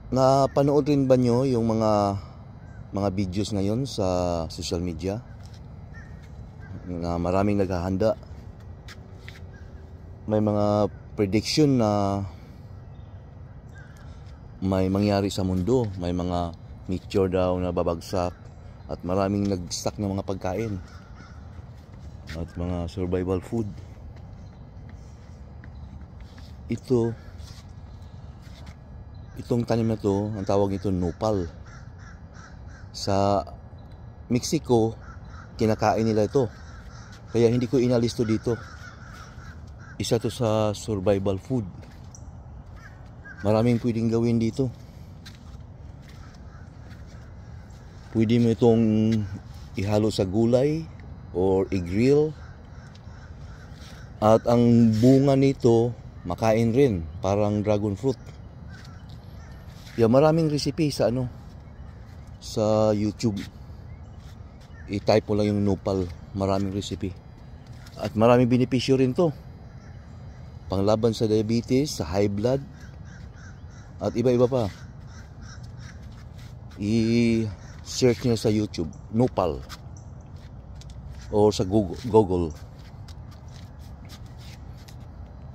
Napanood rin ba nyo yung mga videos ngayon sa social media na maraming naghahanda? May mga prediction na may mangyari sa mundo, may mga meteor daw na babagsak at maraming nag-stock ng mga pagkain at mga survival food. Itong tanim na to, ang tawag nito nopal. Sa Mexico, kinakain nila ito. Kaya hindi ko inalis to dito. Isa to sa survival food. Maraming pwedeng gawin dito. Pwede mo itong ihalo sa gulay or i-grill. At ang bunga nito, makain rin. Parang dragon fruit. Maraming recipe sa sa YouTube. I-type mo lang yung nopal, maraming recipe. At maraming benepisyo rin to. Panglaban sa diabetes, sa high blood, at iba-iba pa. I-search nyo sa YouTube, nopal, or sa Google.